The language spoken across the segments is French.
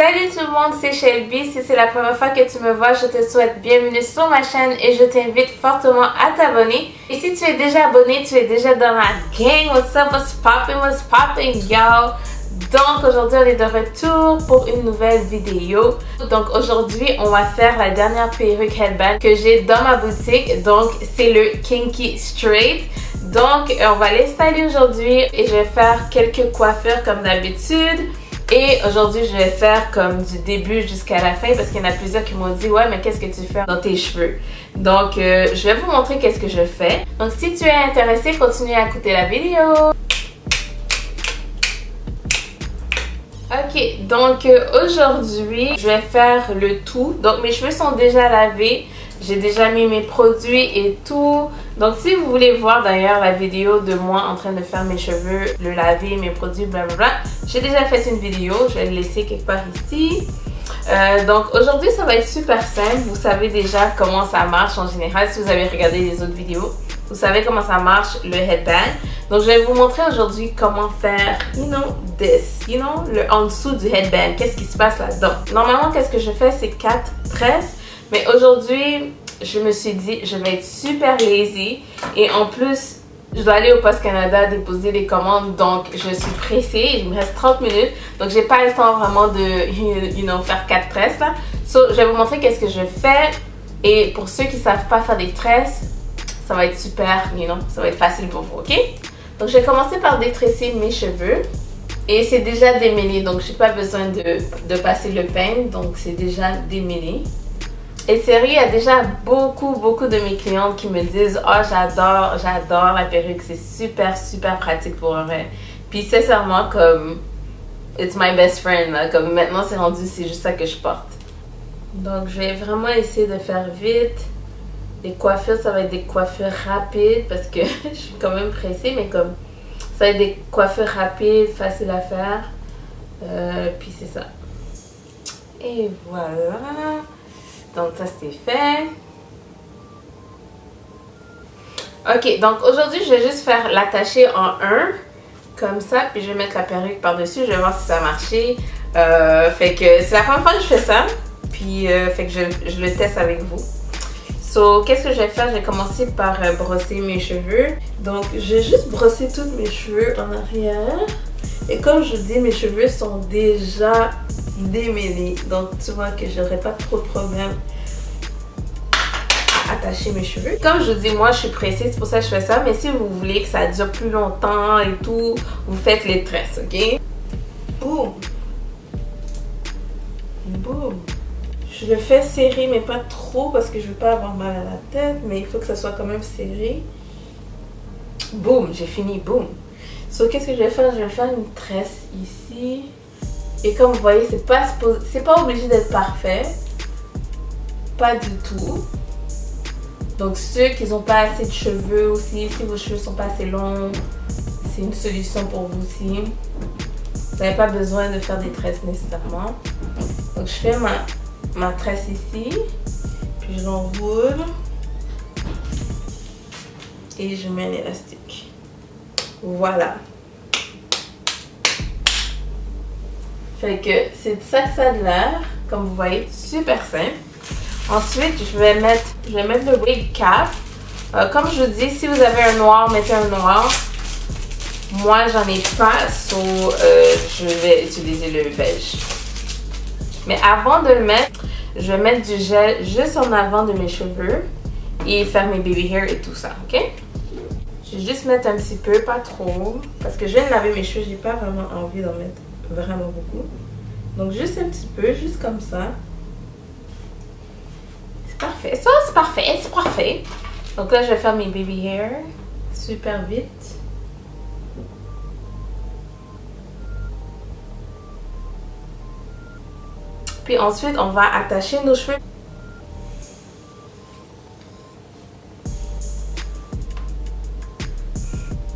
Salut tout le monde, c'est Shelby. Si c'est la première fois que tu me vois, je te souhaite bienvenue sur ma chaîne et je t'invite fortement à t'abonner. Et si tu es déjà abonné, tu es déjà dans la gang. What's up, what's poppin', y'all? Donc aujourd'hui, on est de retour pour une nouvelle vidéo. Donc aujourd'hui, on va faire la dernière perruque headband que j'ai dans ma boutique. Donc c'est le Kinky Straight. Donc on va l'installer aujourd'hui et je vais faire quelques coiffures comme d'habitude. Et aujourd'hui, je vais faire comme du début jusqu'à la fin parce qu'il y en a plusieurs qui m'ont dit « Ouais, mais qu'est-ce que tu fais dans tes cheveux? » Donc, je vais vous montrer qu'est-ce que je fais. Donc, si tu es intéressé, continue à écouter la vidéo. Ok, donc aujourd'hui, je vais faire le tout. Donc, mes cheveux sont déjà lavés. J'ai déjà mis mes produits et tout. Donc, si vous voulez voir d'ailleurs la vidéo de moi en train de faire mes cheveux, le laver, mes produits, blablabla, j'ai déjà fait une vidéo. Je vais le laisser quelque part ici. Donc, aujourd'hui, ça va être super simple. Vous savez déjà comment ça marche en général. Si vous avez regardé les autres vidéos, vous savez comment ça marche le headband. Donc, je vais vous montrer aujourd'hui comment faire, le en dessous du headband. Qu'est-ce qui se passe là-dedans? Normalement, qu'est-ce que je fais? C'est 4 tresses. Mais aujourd'hui, je me suis dit, je vais être super lazy. Et en plus, je dois aller au Post Canada déposer les commandes. Donc, je suis pressée. Il me reste 30 minutes. Donc, j'ai pas le temps vraiment de, faire 4 tresses là. So, je vais vous montrer qu'est-ce que je fais. Et pour ceux qui savent pas faire des tresses, ça va être super, ça va être facile pour vous, ok? Donc, je vais commencer par détresser mes cheveux. Et c'est déjà démêlé. Donc, j'ai pas besoin de passer le peigne. Donc, c'est déjà démêlé. Et sérieux, il y a déjà beaucoup de mes clientes qui me disent « Oh, j'adore la perruque, c'est super pratique pour vrai. » Puis sincèrement, comme, it's my best friend, là. Comme maintenant c'est rendu, c'est juste ça que je porte. Donc je vais vraiment essayer de faire vite. Les coiffures, ça va être des coiffures rapides parce que je suis quand même pressée, mais comme, ça va être des coiffures rapides, faciles à faire. Puis c'est ça. Et voilà. Donc ça c'est fait. Ok, donc aujourd'hui je vais juste faire l'attacher en 1 comme ça, puis je vais mettre la perruque par dessus. Je vais voir si ça a marché. Fait que c'est la première fois que je fais ça, puis fait que je le teste avec vous. So, qu'est-ce que je vais faire? Je vais commencer par brosser mes cheveux. Donc je vais juste brosser tous mes cheveux en arrière. Et comme je vous dis, mes cheveux sont déjà démêlés. Donc tu vois que j'aurai pas trop de problème à attacher mes cheveux. Comme je vous dis, moi je suis pressée, c'est pour ça que je fais ça. Mais si vous voulez que ça dure plus longtemps et tout, vous faites les tresses, ok? Boum! Boum! Je le fais serrer, mais pas trop parce que je veux pas avoir mal à la tête. Mais il faut que ça soit quand même serré. Boum! J'ai fini, boum! So, qu'est-ce que je vais faire? Je vais faire une tresse ici. Et comme vous voyez, c'est pas obligé d'être parfait. Pas du tout. Donc ceux qui n'ont pas assez de cheveux aussi, si vos cheveux sont pas assez longs, c'est une solution pour vous aussi. Vous n'avez pas besoin de faire des tresses nécessairement. Donc je fais ma tresse ici. Puis je l'enroule. Et je mets l'élastique. Voilà. Fait que c'est de ça que ça a de l'air. Comme vous voyez, super simple. Ensuite, je vais mettre le wig cap. Comme je vous dis, si vous avez un noir, mettez un noir. Moi, j'en ai pas, so je vais utiliser le beige. Mais avant de le mettre, je vais mettre du gel juste en avant de mes cheveux et faire mes baby hair et tout ça, ok? Je vais juste mettre un petit peu, pas trop, parce que je viens de laver mes cheveux, j'ai pas vraiment envie d'en mettre vraiment beaucoup. Donc juste un petit peu, juste comme ça. C'est parfait, ça c'est parfait, c'est parfait. Donc là je vais faire mes baby hair super vite. Puis ensuite on va attacher nos cheveux.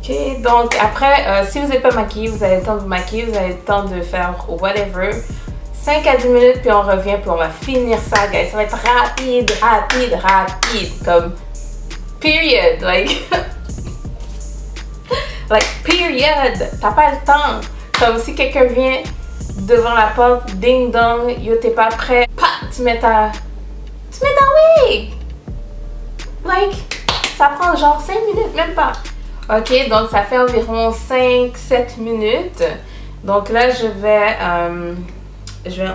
Ok, donc après, si vous n'êtes pas maquillé, vous avez le temps de vous maquiller, vous avez le temps de faire whatever. 5 à 10 minutes, puis on revient, puis on va finir ça, guys. Ça va être rapide. Comme, period, like period. T'as pas le temps. Comme si quelqu'un vient devant la porte, ding dong, yo t'es pas prêt, pa, tu mets ta wig. Like, ça prend genre 5 minutes, même pas. Ok, donc ça fait environ 5-7 minutes. Donc là, je vais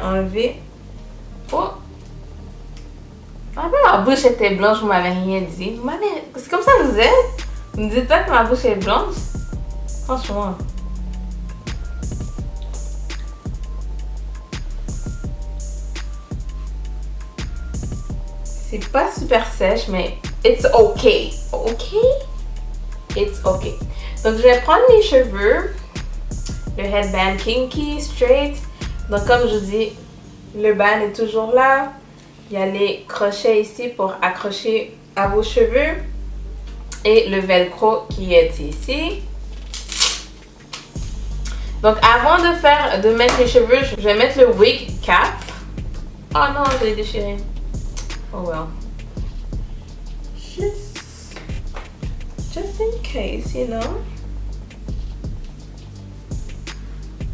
enlever. Oh! Ah ben, ma bouche était blanche, vous m'avez rien dit. C'est comme ça que vous êtes? Vous me dites pas que ma bouche est blanche? Franchement. C'est pas super sèche, mais it's okay. Ok? It's okay. Donc, je vais prendre mes cheveux. Le headband kinky, straight. Donc, comme je vous dis, le band est toujours là. Il y a les crochets ici pour accrocher à vos cheveux. Et le velcro qui est ici. Donc, avant de mettre les cheveux, je vais mettre le wig cap. Oh non, je l'ai déchiré. Oh well. Just in case, you know.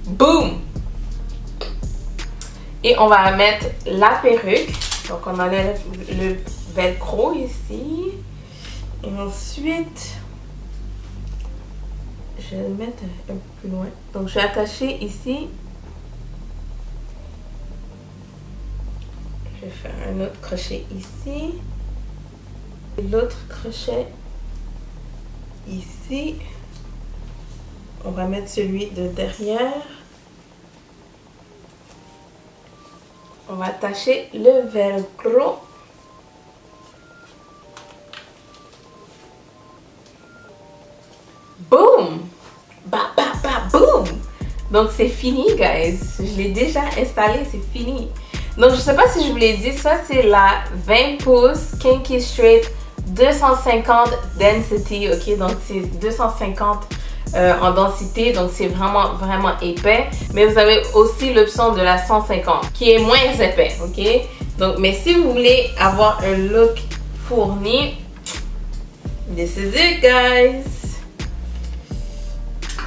Boom! Et on va mettre la perruque. Donc on enlève le velcro ici. Et ensuite, je vais le mettre un peu plus loin. Donc je vais attacher ici. Je vais faire un autre crochet ici. Et l'autre crochet ici. On va mettre celui de derrière. On va attacher le velcro. Boom! Ba, ba, ba, boom! Donc c'est fini, guys. Je l'ai déjà installé, c'est fini. Donc je sais pas si je vous l'ai dit, ça c'est la 20 pouces Kinky Straight 250 Density, ok? Donc c'est 250 en densité, donc c'est vraiment épais. Mais vous avez aussi l'option de la 150 qui est moins épais, ok? Donc, mais si vous voulez avoir un look fourni, this is it, guys.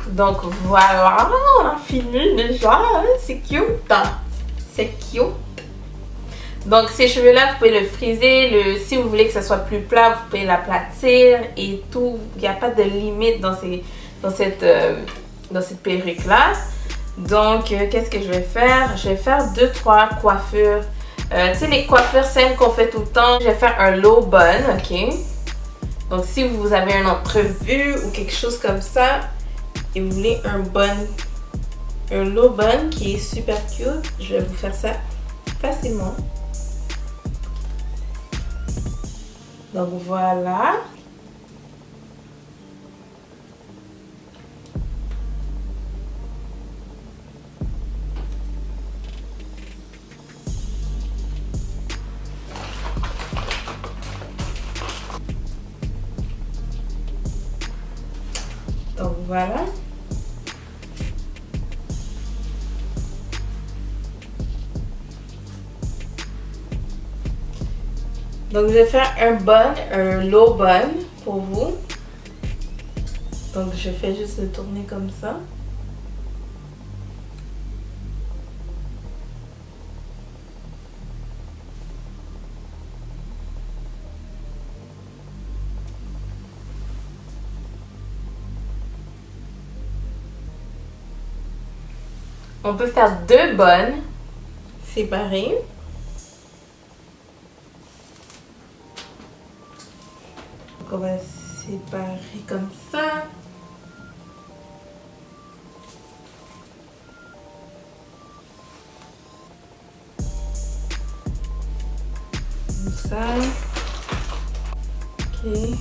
Donc voilà, on a fini déjà, hein? C'est cute, hein? C'est cute. Donc ces cheveux là, vous pouvez le friser, si vous voulez que ça soit plus plat, vous pouvez l'aplatir et tout. Il n'y a pas de limite dans cette perruque là. Donc qu'est-ce que je vais faire? Je vais faire 2-3 coiffures. Tu sais, les coiffures simples qu'on fait tout le temps. Je vais faire un low bun, ok? Donc si vous avez une entrevue ou quelque chose comme ça et vous voulez un low bun qui est super cute, je vais vous faire ça facilement. Donc voilà. Donc voilà. Donc je vais faire un low bun pour vous. Donc je fais juste le tourner comme ça. On peut faire 2 buns séparés. On va séparer comme ça. Comme ça. Ok.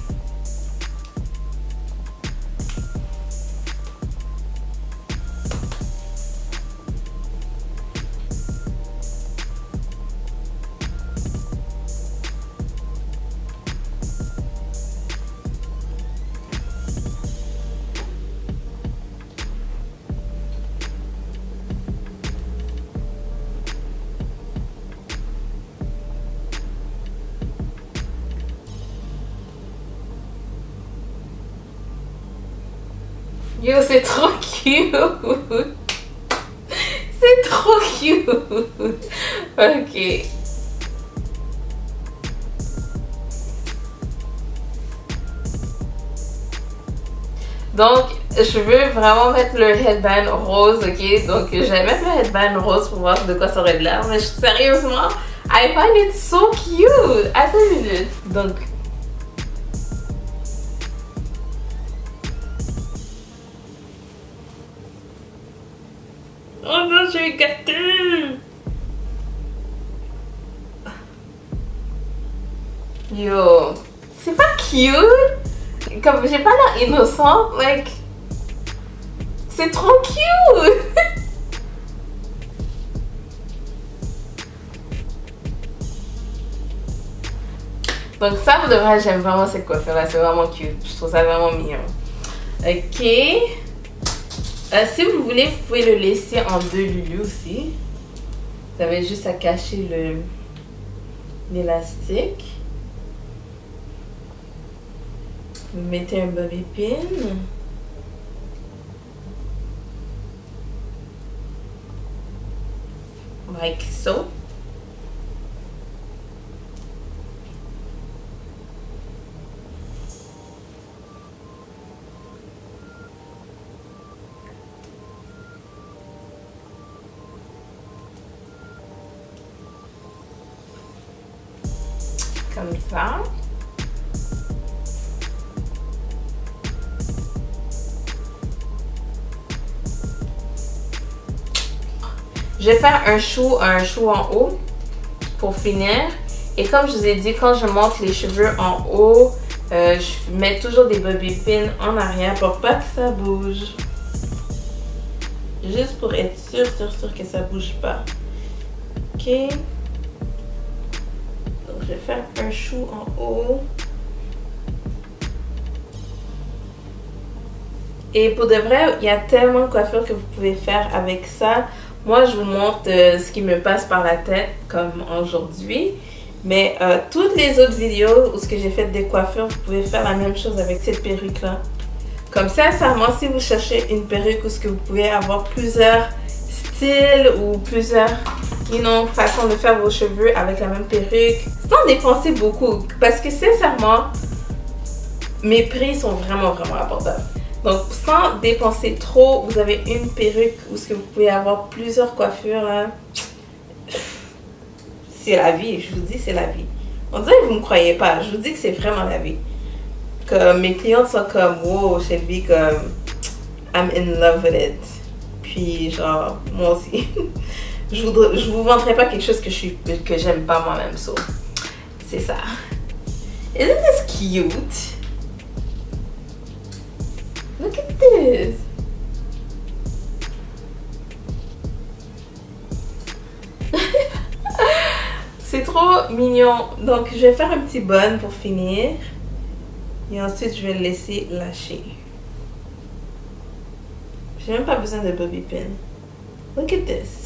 Yo, c'est trop cute! C'est trop trop cute. Ok. Donc, je veux vraiment mettre le headband rose, ok? Donc, je vais mettre le headband rose pour voir de quoi ça aurait de l'air. Mais sérieusement, I find it so cute. Attends une minute. Donc, oh non, je vais gâter. Yo, c'est pas cute? Comme j'ai pas l'air innocente, like, c'est trop cute. Donc ça, pour de vrai, j'aime vraiment cette coiffure là, c'est vraiment cute. Je trouve ça vraiment mignon. Ok. Si vous voulez, vous pouvez le laisser en 2 lulus aussi. Vous avez juste à cacher l'élastique. Vous mettez un bobby pin. Like so. Comme ça. Je vais faire un chou en haut pour finir. Et comme je vous ai dit, quand je monte les cheveux en haut, je mets toujours des bobby pins en arrière pour pas que ça bouge. Juste pour être sûr que ça bouge pas. Ok. Donc je vais faire un chou en haut. Et pour de vrai, il y a tellement de coiffures que vous pouvez faire avec ça. Moi, je vous montre ce qui me passe par la tête, comme aujourd'hui. Mais toutes les autres vidéos où j'ai fait des coiffures, vous pouvez faire la même chose avec cette perruque-là. Comme ça, sincèrement, si vous cherchez une perruque où vous pouvez avoir plusieurs styles ou plusieurs façons de faire vos cheveux avec la même perruque, sans dépenser beaucoup. Parce que sincèrement, mes prix sont vraiment abordables. Donc, sans dépenser trop, vous avez une perruque où vous pouvez avoir plusieurs coiffures. Hein. C'est la vie, je vous dis, c'est la vie. On dirait que vous ne me croyez pas, je vous dis que c'est vraiment la vie. Comme mes clientes sont comme, wow, Shelby, comme, I'm in love with it. Puis, genre, moi aussi. je vous vendrai pas quelque chose que j'aime pas moi-même, so. C'est ça. Isn't this cute? Look at this. C'est trop mignon. Donc, je vais faire un petit bun pour finir. Et ensuite, je vais le laisser lâcher. J'ai même pas besoin de bobby pin. Look at this.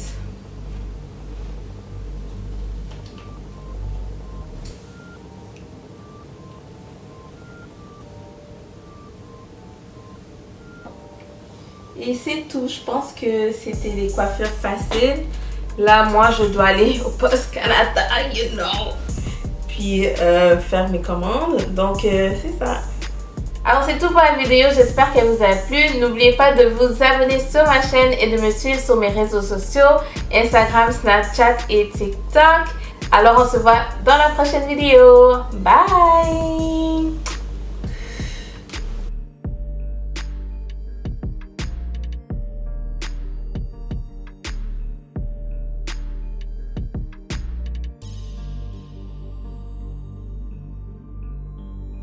Et c'est tout. Je pense que c'était des coiffures faciles. Là, moi, je dois aller au Post Canada, you know. Puis, faire mes commandes. Donc, c'est ça. Alors, c'est tout pour la vidéo. J'espère qu'elle vous a plu. N'oubliez pas de vous abonner sur ma chaîne et de me suivre sur mes réseaux sociaux. Instagram, Snapchat et TikTok. Alors, on se voit dans la prochaine vidéo. Bye!